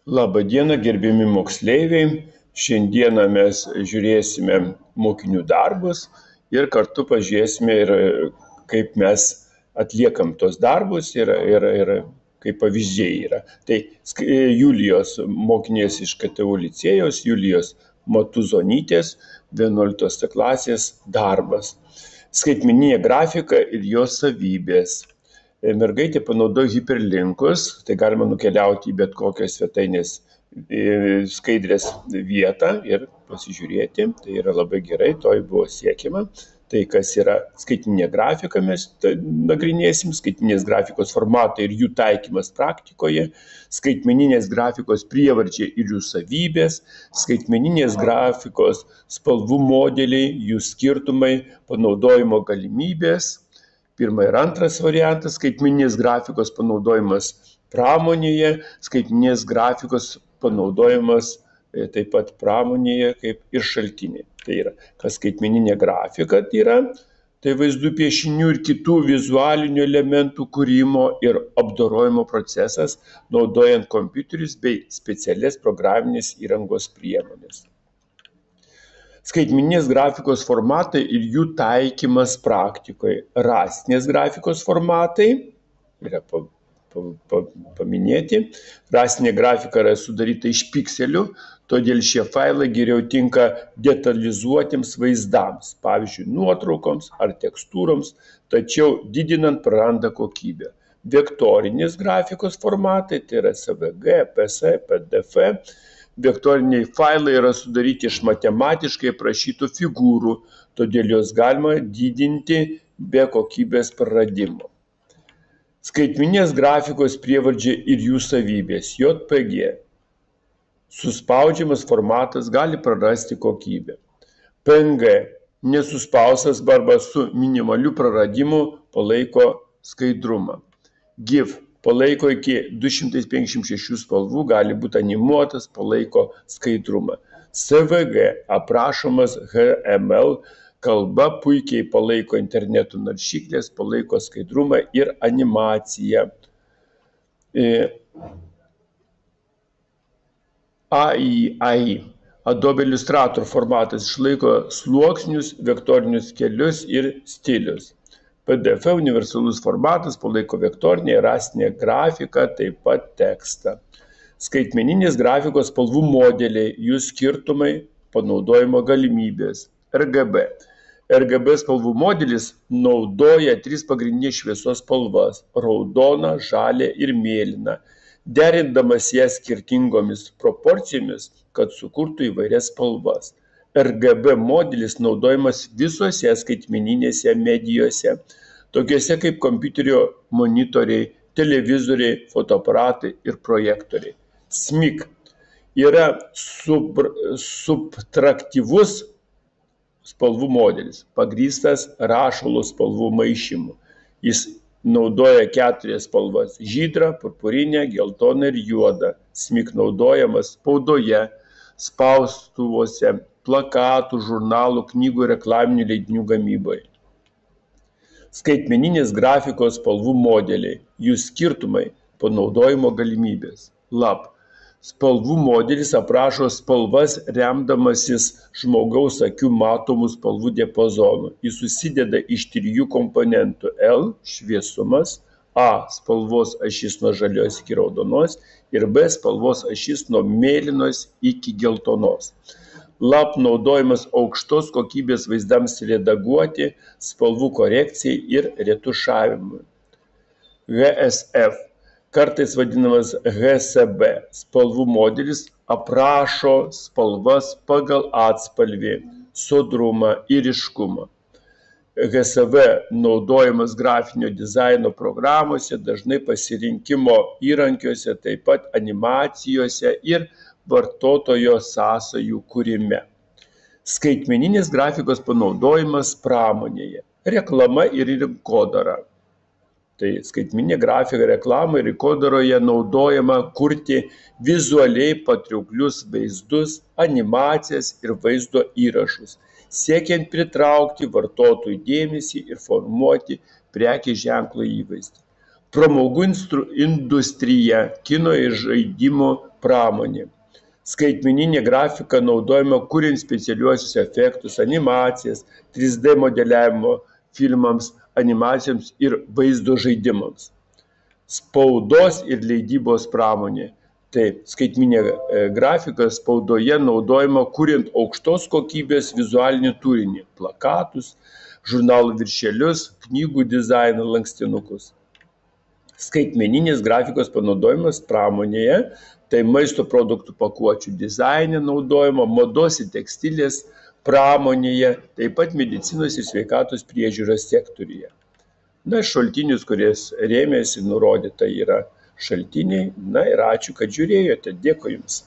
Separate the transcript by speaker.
Speaker 1: Labą dieną, gerbiami moksleiviai. Šiandieną mes žiūrėsime mokinių darbus ir kartu pažiūrėsime kaip mes atliekam tos darbus ir kaip pavyzdžiai yra. Tai Julijos mokinės iš KTU licėjaus, Julijos Matuzonytės, 11 klasės darbas. Skaitmeninė grafika ir jos savybės. Mergaitė panaudojo hiperlinkus, tai galima nukeliauti į bet kokią svetainės skaidrės vietą ir pasižiūrėti. Tai yra labai gerai, to buvo siekiama. Tai kas yra skaitmeninė grafika, mes nagrinėsim, skaitmeninės grafikos formatai ir jų taikymas praktikoje, skaitmeninės grafikos prievardžiai ir jų savybės, skaitmeninės grafikos spalvų modeliai, jų skirtumai, panaudojimo galimybės. Pirmas ir antras variantas - skaitmeninės grafikos panaudojimas pramonėje, skaitmeninės grafikos panaudojimas taip pat pramonėje kaip ir šaltiniai. Tai yra, kas skaitmeninė grafika yra, tai vaizdų piešinių ir kitų vizualinių elementų kūrimo ir apdorojimo procesas, naudojant kompiuterius bei specialias programinės įrangos priemonės. Skaitmeninės grafikos formatai ir jų taikymas praktikoje. Rasinės grafikos formatai yra paminėti. Rasinė grafika yra sudaryta iš pikselių, todėl šie failai geriau tinka detalizuotiems vaizdams, pavyzdžiui, nuotraukoms ar tekstūroms, tačiau didinant praranda kokybę. Vektorinės grafikos formatai, tai yra SVG, PS, PDF. Vektoriniai failai yra sudaryti iš matematiškai aprašytų figūrų, todėl juos galima didinti be kokybės praradimo. Skaitmeninės grafikos prievardžiai ir jų savybės. JPG. Suspaudžiamas formatas gali prarasti kokybę. PNG. Nesuspaustas arba su minimaliu praradimu palaiko skaidrumą. GIF. Palaiko iki 256 spalvų, gali būti animuotas, palaiko skaidrumą. SVG aprašomas HTML kalba, puikiai palaiko interneto naršyklės, palaiko skaidrumą ir animaciją. AI. Adobe Illustrator formatas išlaiko sluoksnius, vektorinius kelius ir stilius. PDF universalus formatas palaiko vektorinę ir rasinę grafiką, taip pat tekstą. Skaitmeninės grafikos spalvų modeliai, jų skirtumai, panaudojimo galimybės. RGB. RGB spalvų modelis naudoja 3 pagrindinės šviesos spalvas - raudoną, žalią ir mėlyną, derindamas jas skirtingomis proporcijomis, kad sukurtų įvairias spalvas. RGB modelis naudojamas visose skaitmeninėse medijose, tokiuose kaip kompiuterio monitoriai, televizoriai, fotoaparatai ir projektoriai. SMIC yra subtraktyvus spalvų modelis, pagrįstas rašalo spalvų maišymu. Jis naudoja 4 spalvas - žydrą, purpurinę, geltoną ir juodą. SMIC naudojamas spaudoje, spaustuvose, plakatų, žurnalų, knygų ir reklaminių leidinių gamyboje. Skaitmeninės grafikos spalvų modeliai, jų skirtumai, panaudojimo galimybės. LAP. Spalvų modelis aprašo spalvas remdamasis žmogaus akių matomų spalvų diapazonu. Jis susideda iš 3 komponentų - L - šviesumas, A - spalvos ašis nuo žalios iki raudonos ir B - spalvos ašis nuo mėlynos iki geltonos. LAP naudojamas aukštos kokybės vaizdams redaguoti, spalvų korekcijai ir retušavimui. GSF, kartais vadinamas GSB, spalvų modelis aprašo spalvas pagal atspalvį, sodrumą ir ryškumą. GSV naudojamas grafinio dizaino programuose, dažnai pasirinkimo įrankiuose, taip pat animacijose ir vartotojo sąsajų kūrime. Skaitmeninės grafikos panaudojimas pramonėje. Reklama ir rinkodara. Tai skaitmeninė grafika reklamai ir rinkodaroje naudojama kurti vizualiai patrauklius vaizdus, animacijas ir vaizdo įrašus, siekiant pritraukti vartotojų dėmesį ir formuoti prekės ženklo įvaizdį. Pramogų industrija, kino ir žaidimų pramonė. Skaitmeninė grafika naudojama kuriant specialiuosius efektus, animacijas, 3D modeliavimo filmams, animacijoms ir vaizdo žaidimams. Spaudos ir leidybos pramonė. Taip, skaitmeninė grafika spaudoje naudojama kuriant aukštos kokybės vizualinį turinį, plakatus, žurnalų viršelius, knygų dizainą, lankstinukus. Skaitmeninės grafikos panaudojimas pramonėje, tai maisto produktų pakuočių dizaine naudojama, mados ir tekstilės pramonėje, taip pat medicinos ir sveikatos priežiūros sektoriuje. Na, šaltinius, kuriais rėmėsi, nurodyta yra šaltiniai. Na ir ačiū, kad žiūrėjote. Dėkui Jums.